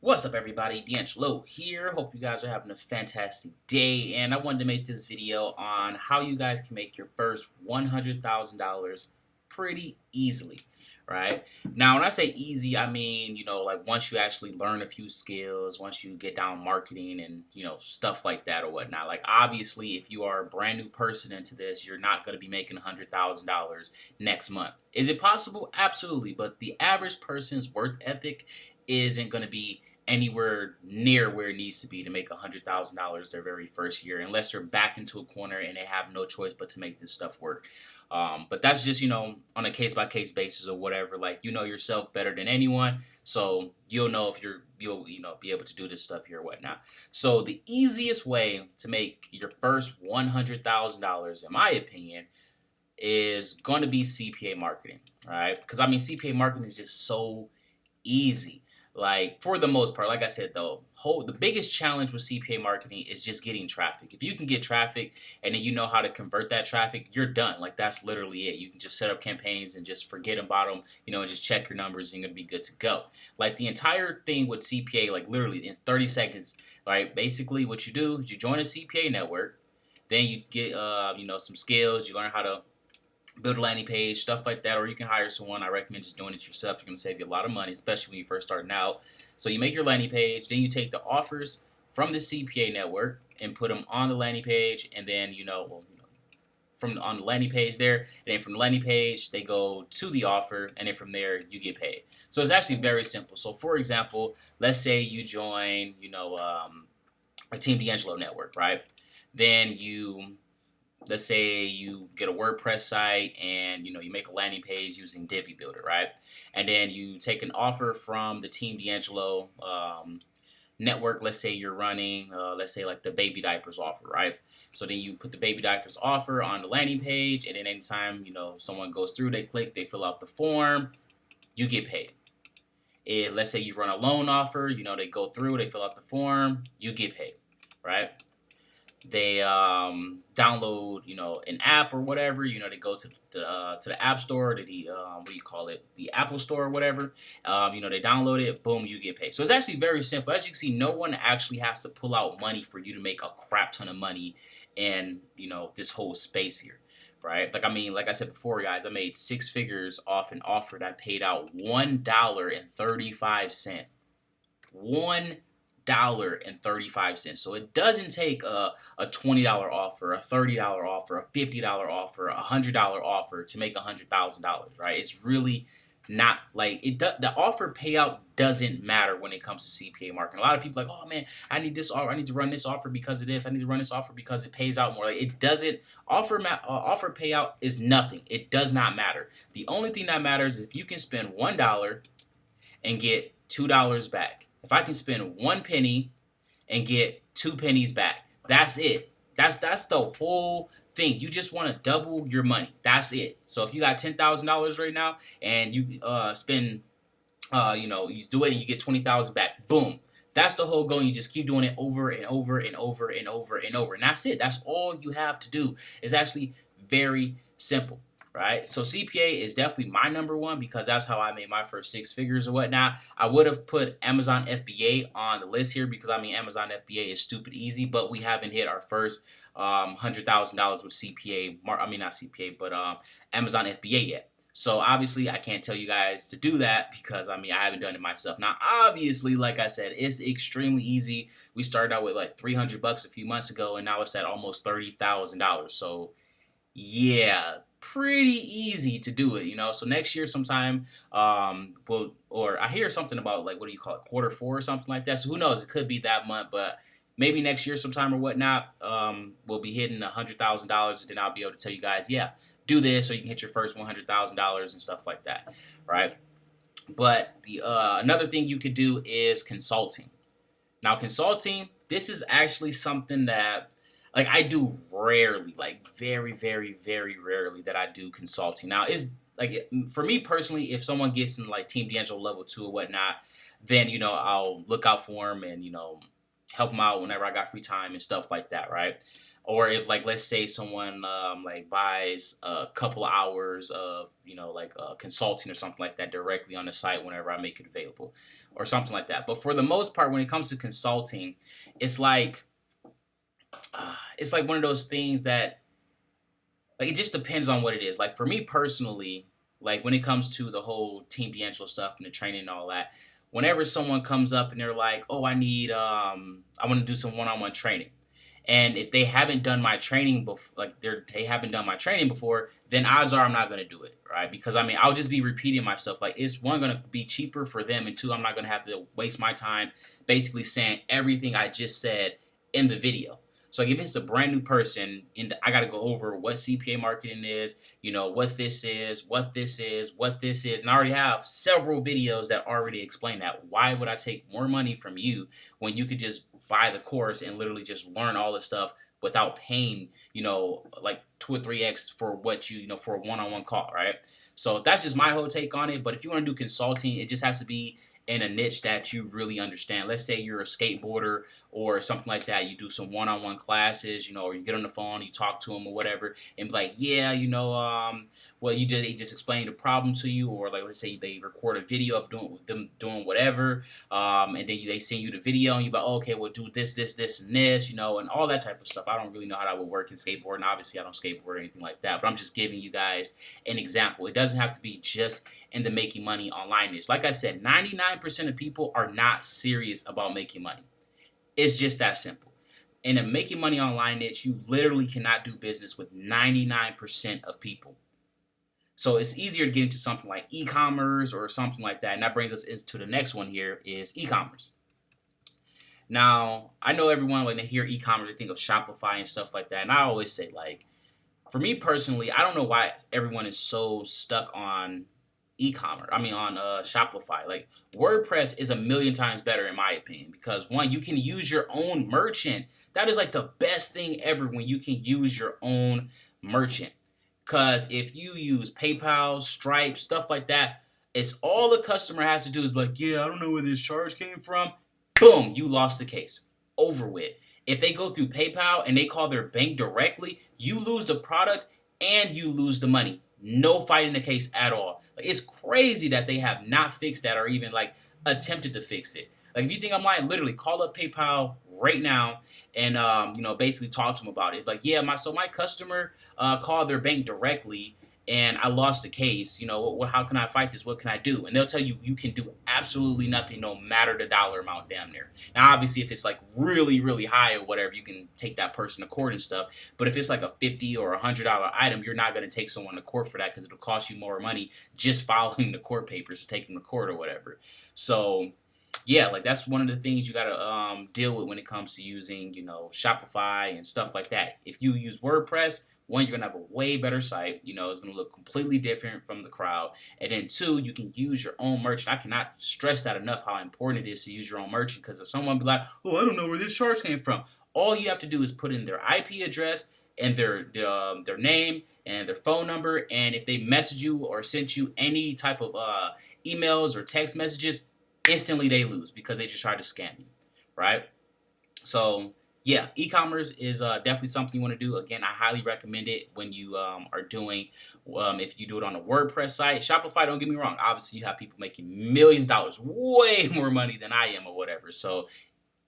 What's up, everybody? DeAngelo here. Hope you guys are having a fantastic day. And I wanted to make this video on how you guys can make your first $100,000 pretty easily, right? Now, when I say easy, I mean, like once you actually learn a few skills, once you get down marketing and, stuff like that or whatnot. Like, obviously, if you are a brand new person into this, you're not going to be making $100,000 next month. Is it possible? Absolutely. But the average person's work ethic isn't going to be anywhere near where it needs to be to make $100,000 their very first year, unless they're backed into a corner and they have no choice but to make this stuff work. But that's just on a case by case basis or whatever. Like you know yourself better than anyone, so you'll know if you'll be able to do this stuff here or whatnot. So the easiest way to make your first $100,000, in my opinion, is going to be CPA marketing. All right, because I mean CPA marketing is just so easy. Like for the most part, like I said though, the biggest challenge with CPA marketing is just getting traffic. If you can get traffic and then you know how to convert that traffic, you're done. Like that's literally it. You can just set up campaigns and just forget about them, and just check your numbers and you're gonna be good to go. Like the entire thing with CPA, like literally in 30 seconds, right? Basically what you do is you join a CPA network, then you get some skills, you learn how to build a landing page, stuff like that, or you can hire someone. I recommend just doing it yourself. You're going to save you a lot of money, especially when you're first starting out. So you make your landing page, then you take the offers from the CPA network and put them on the landing page, and then from on the landing page there, and then from the landing page they go to the offer, and then from there you get paid. So it's actually very simple. So for example, let's say you join, a Team DeAngelo network, right? Then let's say you get a WordPress site and you make a landing page using Divi Builder, right? And then you take an offer from the Team DeAngelo network. Let's say you're running, let's say like the baby diapers offer, right? So then you put the baby diapers offer on the landing page, and then anytime someone goes through, they click, they fill out the form, you get paid. Let's say you run a loan offer, they go through, they fill out the form, you get paid, right? They download an app or whatever, they go to the app store, to the what do you call it, the Apple store or whatever. They download it, boom, you get paid. So it's actually very simple. As you can see, no one actually has to pull out money for you to make a crap ton of money in this whole space here, right? Like I mean, like I said before, guys, I made 6 figures off an offer that paid out $1.35. $1.35. So it doesn't take a $20 offer, a $30 offer, a $50 offer, a $100 offer to make $100,000, right? It's really not like it. The offer payout doesn't matter when it comes to CPA marketing. A lot of people are like, oh man, I need this offer. I need to run this offer because of this. I need to run this offer because it pays out more. Like it doesn't. Offer payout is nothing. It does not matter. The only thing that matters is if you can spend $1 and get $2 back. If I can spend 1 penny and get 2 pennies back, that's it. That's the whole thing. You just want to double your money. That's it. So if you got $10,000 right now and you spend, you do it and you get 20,000 back, boom. That's the whole goal. You just keep doing it over and over and over and over and over, and that's it. That's all you have to do. It's actually very simple. Right, so CPA is definitely my number one because that's how I made my first 6 figures or whatnot. I would have put Amazon FBA on the list here because I mean Amazon FBA is stupid easy, but we haven't hit our first $100,000 with CPA. I mean not CPA, but Amazon FBA yet. So obviously I can't tell you guys to do that because I mean I haven't done it myself. Now obviously, like I said, it's extremely easy. We started out with like $300 a few months ago, and now it's at almost $30,000. So yeah, pretty easy to do it. So next year sometime, or I hear something about like what do you call it, Q4 or something like that. So who knows? It could be that month, but maybe next year sometime or whatnot, we'll be hitting $100,000, and then I'll be able to tell you guys, yeah, do this so you can hit your first $100,000 and stuff like that, right? But the another thing you could do is consulting. Now consulting, this is actually something that like I do rarely, like very, very, very rarely that I do consulting. Now, is like for me personally, if someone gets in like Team DeAngelo level 2 or whatnot, then I'll look out for them and help them out whenever I got free time and stuff like that, right? Or if like let's say someone like buys a couple hours of consulting or something like that directly on the site whenever I make it available. or something like that. But for the most part, when it comes to consulting, it's like one of those things that, like, it just depends on what it is. Like, for me personally, like, when it comes to the whole Team DeAngelo stuff and the training and all that, whenever someone comes up and they're like, "Oh, I want to do some one-on-one training," and if they haven't done my training before, like they haven't done my training before, then odds are I'm not going to do it, right? Because I mean, I'll just be repeating myself. Like, it's one, going to be cheaper for them, and two, I'm not going to have to waste my time basically saying everything I just said in the video. So like, if it's a brand new person, and I got to go over what CPA marketing is, what this is, what this is, what this is, and I already have several videos that already explain that. Why would I take more money from you when you could just buy the course and literally just learn all this stuff without paying, like 2 or 3x for what for a one-on-one call, right? So that's just my whole take on it. But if you want to do consulting, it just has to be in a niche that you really understand. Let's say you're a skateboarder or something like that. You do some one-on-one classes, or you get on the phone, you talk to them or whatever, and be like, yeah, well, they just explain the problem to you, or like, let's say they record a video of them doing whatever, and then they send you the video, and you're like, oh, okay, well, do this, this, this, and this, and all that type of stuff. I don't really know how that would work in skateboarding. Obviously, I don't skateboard or anything like that, but I'm just giving you guys an example. It doesn't have to be just in the making money online niche. Like I said, 99% of people are not serious about making money. It's just that simple. In a making money online niche, you literally cannot do business with 99% of people. So it's easier to get into something like e-commerce or something like that. And that brings us into the next one here is e-commerce. Now, I know everyone, when they hear e-commerce, they think of Shopify and stuff like that. And I always say, like, for me personally, I don't know why everyone is so stuck on e-commerce. I mean, on Shopify. Like, WordPress is a million times better in my opinion, because one, you can use your own merchant. That is like the best thing ever, when you can use your own merchant. Because if you use PayPal, Stripe, stuff like that, it's all the customer has to do is be like, yeah, I don't know where this charge came from. Boom, you lost the case. Over with. If they go through PayPal and they call their bank directly, you lose the product and you lose the money. No fighting the case at all. Like, it's crazy that they have not fixed that, or even like attempted to fix it. Like, if you think I'm lying, literally call up PayPal right now and basically talk to them about it. Like, yeah, my customer called their bank directly and I lost the case. How can I fight this? What can I do? And they'll tell you you can do absolutely nothing, no matter the dollar amount damn near. Now, obviously, if it's like really, really high or whatever, you can take that person to court and stuff. But if it's like a $50 or $100 item, you're not going to take someone to court for that, because it'll cost you more money just filing the court papers to take them to court or whatever. So yeah, like, that's one of the things you gotta deal with when it comes to using, Shopify and stuff like that. If you use WordPress, one, you're gonna have a way better site. It's gonna look completely different from the crowd. And then two, you can use your own merchant. I cannot stress that enough, how important it is to use your own merchant. Because if someone be like, oh, I don't know where this charge came from, all you have to do is put in their IP address and their name and their phone number. And if they message you or sent you any type of emails or text messages, instantly they lose, because they just try to scam you, right? So yeah, e-commerce is definitely something you want to do. Again, I highly recommend it when you are doing, if you do it on a WordPress site. Shopify, don't get me wrong, obviously you have people making millions of dollars, way more money than I am or whatever. So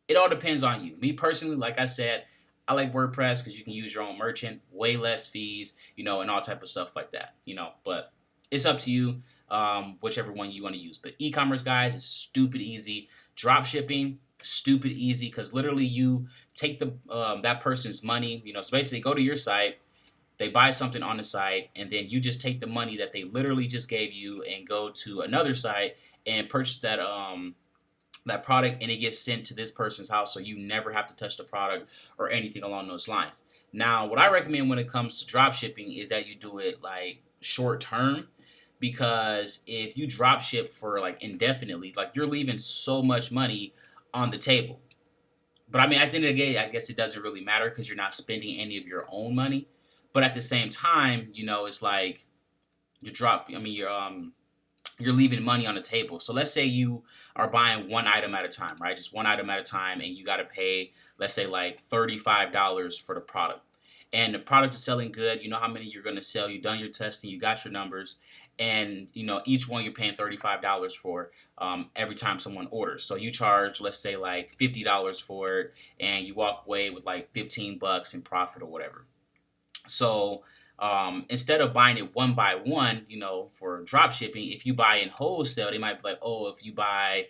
it all depends on you. Me personally, like I said, I like WordPress because you can use your own merchant, way less fees, and all type of stuff like that, but it's up to you. Whichever one you want to use. But e-commerce, guys, is stupid easy. Dropshipping, stupid easy, because literally you take that person's money. So basically, go to your site, they buy something on the site, and then you just take the money that they literally just gave you and go to another site and purchase that product, and it gets sent to this person's house, so you never have to touch the product or anything along those lines. Now, what I recommend when it comes to dropshipping is that you do it like short term. Because if you drop ship for like indefinitely, like, you're leaving so much money on the table. But I mean, at the end of the day, I guess it doesn't really matter, because you're not spending any of your own money. But at the same time, it's like you're leaving money on the table. So let's say you are buying one item at a time, right? Just one item at a time, and you got to pay, let's say, like $35 for the product. And the product is selling good. You know how many you're going to sell. You've done your testing. You got your numbers. and each one you're paying $35 for every time someone orders. So you charge, let's say, like $50 for it, and you walk away with like $15 in profit or whatever. So instead of buying it one by one, for drop shipping, if you buy in wholesale, they might be like, oh, if you buy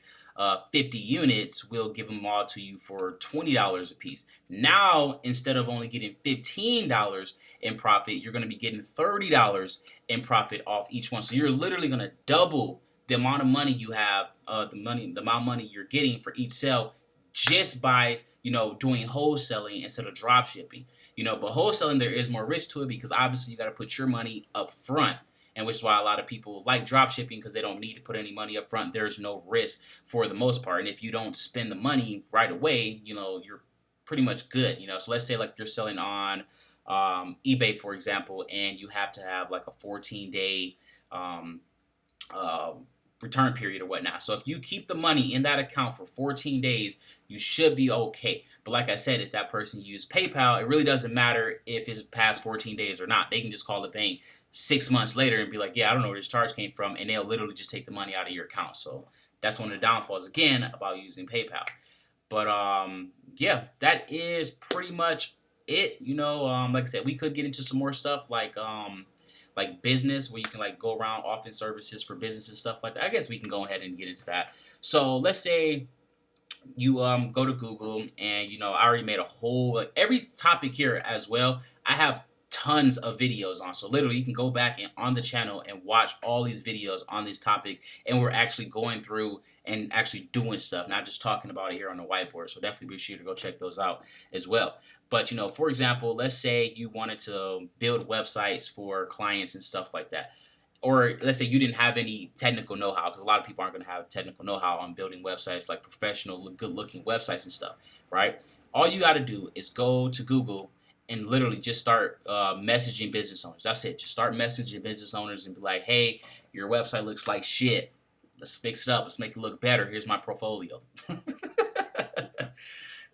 50 units, we'll give them all to you for $20 a piece. Now, instead of only getting $15 in profit, you're going to be getting $30 in profit off each one. So you're literally going to double the amount of money you have, the amount of money you're getting for each sale, just by doing wholesaling instead of drop shipping. But wholesaling, there is more risk to it, because obviously you got to put your money up front, and which is why a lot of people like drop shipping, because they don't need to put any money up front. There's no risk for the most part, and if you don't spend the money right away, you're pretty much good. So let's say like you're selling on eBay, for example, and you have to have like a 14-day return period or whatnot. So if you keep the money in that account for 14 days, you should be okay. But like I said, if that person used PayPal, it really doesn't matter if it's past 14 days or not. They can just call the bank 6 months later and be like, yeah, I don't know where this charge came from, and they'll literally just take the money out of your account. So that's one of the downfalls, again, about using PayPal. But yeah, that is pretty much it. Like I said, we could get into some more stuff like business, where you can like go around offering services for business and stuff like that. I guess we can go ahead and get into that. So let's say you go to Google, and I already made a whole, like, every topic here as well, I have tons of videos on. So literally you can go back and on the channel and watch all these videos on this topic, and we're actually going through and actually doing stuff, not just talking about it here on the whiteboard. So definitely be sure to go check those out as well. But for example, let's say you wanted to build websites for clients and stuff like that. Or let's say you didn't have any technical know-how, because a lot of people aren't going to have technical know-how on building websites, like professional, good-looking websites and stuff, right? All you got to do is go to Google and literally just start messaging business owners. That's it. Just start messaging business owners and be like, hey, your website looks like shit. Let's fix it up. Let's make it look better. Here's my portfolio.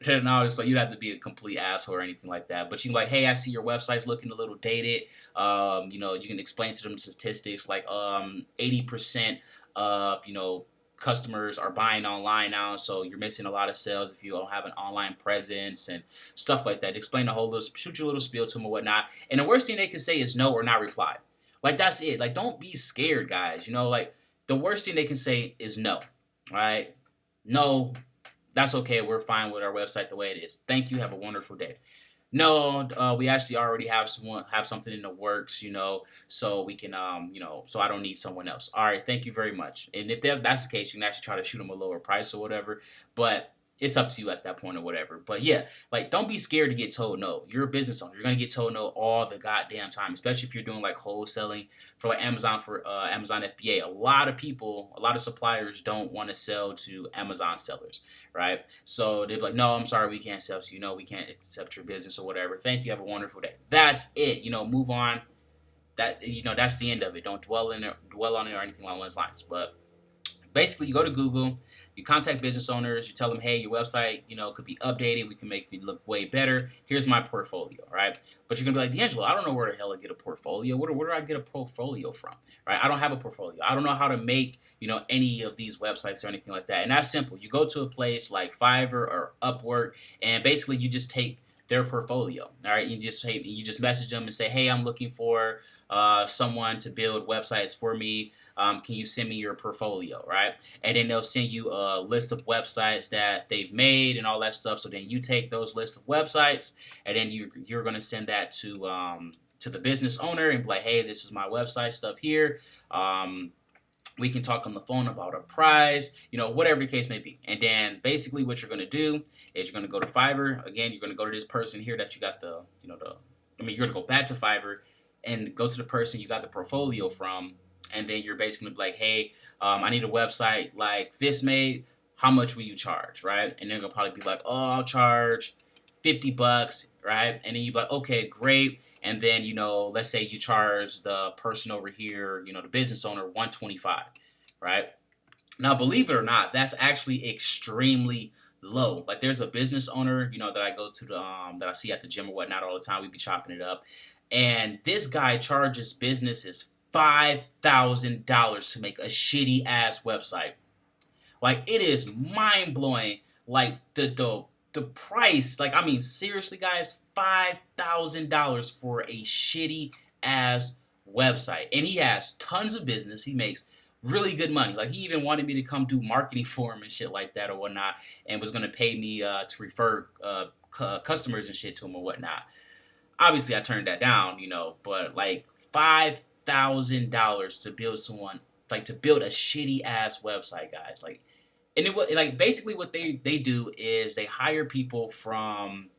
No, it's like you'd have to be a complete asshole or anything like that. But you can be like, hey, I see your website's looking a little dated. You can explain to them statistics like 80% of customers are buying online now, so you're missing a lot of sales if you don't have an online presence and stuff like that. Explain the whole little, shoot your little spiel to them or whatnot. And the worst thing they can say is no or not reply. Like, that's it. Like, don't be scared, guys. Like, the worst thing they can say is no. Right? No. That's okay. We're fine with our website the way it is. Thank you. Have a wonderful day. No, we actually already have something in the works, so we can, so I don't need someone else. All right, thank you very much. And if that's the case, you can actually try to shoot them a lower price or whatever. But it's up to you at that point or whatever. But yeah, like, don't be scared to get told no. You're a business owner. You're gonna get told no all the goddamn time, especially if you're doing like wholesaling for like Amazon, for Amazon FBA. A lot of suppliers don't want to sell to Amazon sellers, right? So they're like, no, I'm sorry, we can't sell to you. No, we can't accept your business or whatever. Thank you. Have a wonderful day. That's it. Move on. That's the end of it. Don't dwell on it or anything along those lines. But basically, you go to Google, you contact business owners, you tell them, hey, your website, could be updated. We can make it look way better. Here's my portfolio, right? But you're going to be like, DeAngelo, I don't know where the hell I get a portfolio. Where do I get a portfolio from, right? I don't have a portfolio. I don't know how to make, any of these websites or anything like that. And that's simple. You go to a place like Fiverr or Upwork, and basically you just take their portfolio. All right, you just message them and say, hey, I'm looking for someone to build websites for me. Can you send me your portfolio, right? And then they'll send you a list of websites that they've made and all that stuff. So then you take those lists of websites, and then you're going to send that to the business owner and be like, hey, this is my website stuff here. We can talk on the phone about a price, whatever the case may be. And then basically what you're going to do is you're going to go to Fiverr. Again, you're going to go to this person here that you got you're going to go back to Fiverr and go to the person you got the portfolio from. And then you're basically going to be like, hey, I need a website like this made. How much will you charge, right? And they're going to probably be like, oh, I'll charge $50, right? And then you're like, okay, great. And then, let's say you charge the person over here, the business owner, $125, right? Now, believe it or not, that's actually extremely low. Like, there's a business owner, that I go to that I see at the gym or whatnot all the time. We be chopping it up. And this guy charges businesses $5,000 to make a shitty ass website. Like, it is mind blowing. Like the price. Like, I mean, seriously, guys, $5,000 for a shitty ass website. And he has tons of business. He makes really good money. Like, he even wanted me to come do marketing for him and shit like that or whatnot, and was gonna pay me to refer customers and shit to him or whatnot. Obviously, I turned that down, but like $5,000 to build someone, like, to build a shitty ass website, guys. Like, and it was like, basically what they do is they hire people from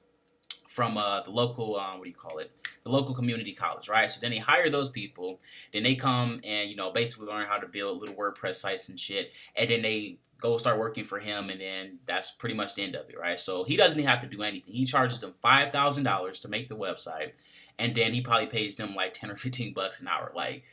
the local, what do you call it, the local community college, right? So then they hire those people, then they come and basically learn how to build little WordPress sites and shit, and then they go start working for him, and then that's pretty much the end of it, right? So he doesn't even have to do anything. He charges them $5,000 to make the website, and then he probably pays them like 10 or 15 bucks an hour. Like,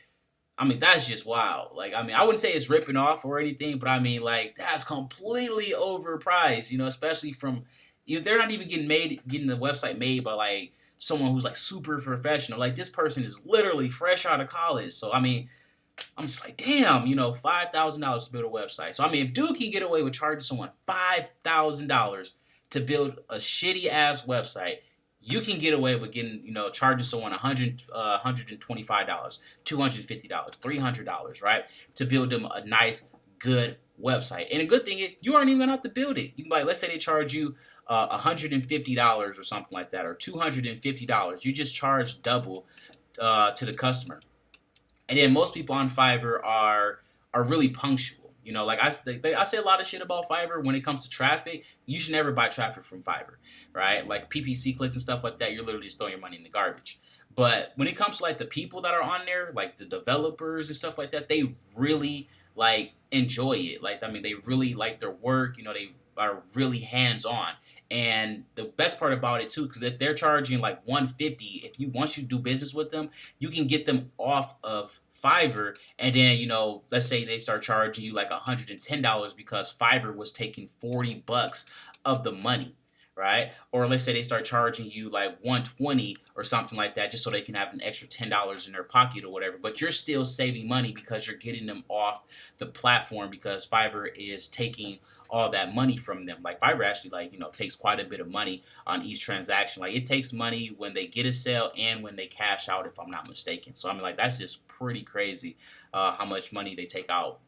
I mean, that's just wild. Like, I mean, I wouldn't say it's ripping off or anything, but I mean, like, that's completely overpriced, especially from, they're not even getting the website made by like someone who's like super professional. Like, this person is literally fresh out of college. So, I mean, I'm just like, damn, $5,000 to build a website. So, I mean, if dude can get away with charging someone $5,000 to build a shitty ass website, you can get away with charging someone $125, $250, $300, right, to build them a nice, good website. And a good thing is, you aren't even gonna have to build it. You can, like, let's say they charge you $150 or something like that, or $250. You just charge double to the customer. And then most people on Fiverr are really punctual. Like, I say a lot of shit about Fiverr when it comes to traffic. You should never buy traffic from Fiverr, right? Like PPC clicks and stuff like that, you're literally just throwing your money in the garbage. But when it comes to like the people that are on there, like the developers and stuff like that, they really like enjoy it. Like, I mean, they really like their work. They are really hands on. And the best part about it too, because if they're charging like 150, once you do business with them, you can get them off of Fiverr, and then let's say they start charging you like $110 because Fiverr was taking 40 bucks of the money, right? Or let's say they start charging you like 120 or something like that, just so they can have an extra $10 in their pocket or whatever. But you're still saving money because you're getting them off the platform, because Fiverr is taking all that money from them. Like, Fiverr actually, like, takes quite a bit of money on each transaction. Like, it takes money when they get a sale and when they cash out, if I'm not mistaken. So I mean, like, that's just pretty crazy how much money they take out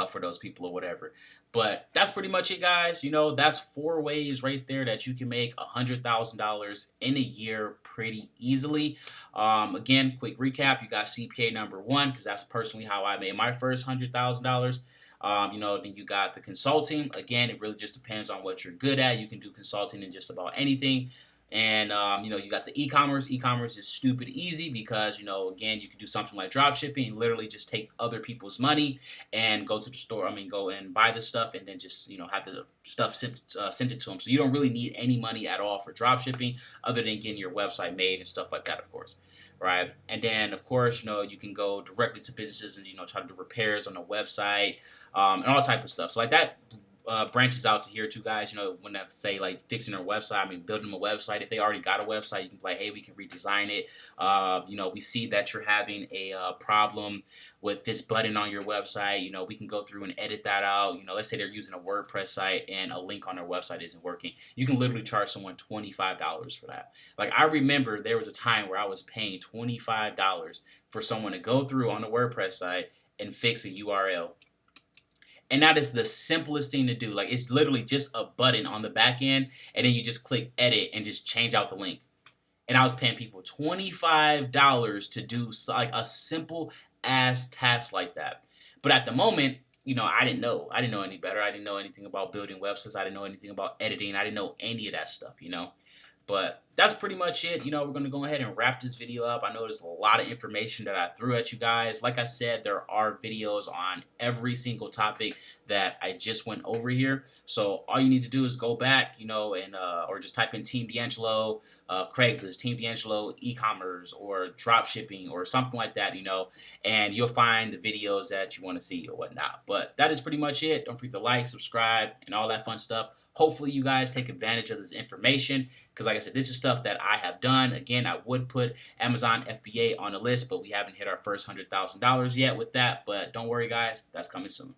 for those people or whatever. But that's pretty much it, guys. That's 4 ways right there that you can make $100,000 in a year pretty easily. Again, quick recap: you got CPA number 1, because that's personally how I made my first $100,000. Then you got the consulting. Again, it really just depends on what you're good at. You can do consulting in just about anything. And, you got the e-commerce. E-commerce is stupid easy because, again, you can do something like dropshipping and literally just take other people's money and go to the store. I mean, go and buy the stuff and then just, have the stuff sent it to them. So you don't really need any money at all for dropshipping other than getting your website made and stuff like that, of course. Right. And then, of course, you can go directly to businesses and, try to do repairs on the website and all type of stuff. So like that branches out to here too, guys. When I say like fixing their website, I mean building them a website. If they already got a website, you can be like, hey, we can redesign it. We see that you're having a problem with this button on your website. We can go through and edit that out. Let's say they're using a WordPress site and a link on their website isn't working. You can literally charge someone $25 for that. Like, I remember there was a time where I was paying $25 for someone to go through on the WordPress site and fix a URL. And that is the simplest thing to do. Like, it's literally just a button on the back end, and then you just click edit and just change out the link. And I was paying people $25 to do like a simple ass task like that. But at the moment, I didn't know. I didn't know any better. I didn't know anything about building websites. I didn't know anything about editing. I didn't know any of that stuff, But that's pretty much it. We're going to go ahead and wrap this video up. I know there's a lot of information that I threw at you guys. Like I said, there are videos on every single topic that I just went over here. So all you need to do is go back, and or just type in Team DeAngelo, Craigslist, Team DeAngelo, e-commerce, or dropshipping, or something like that, and you'll find the videos that you want to see or whatnot. But that is pretty much it. Don't forget to like, subscribe, and all that fun stuff. Hopefully you guys take advantage of this information, because like I said, this is stuff stuff that I have done. Again, I would put Amazon FBA on the list, but we haven't hit our first $100,000 yet with that. But don't worry, guys, that's coming soon.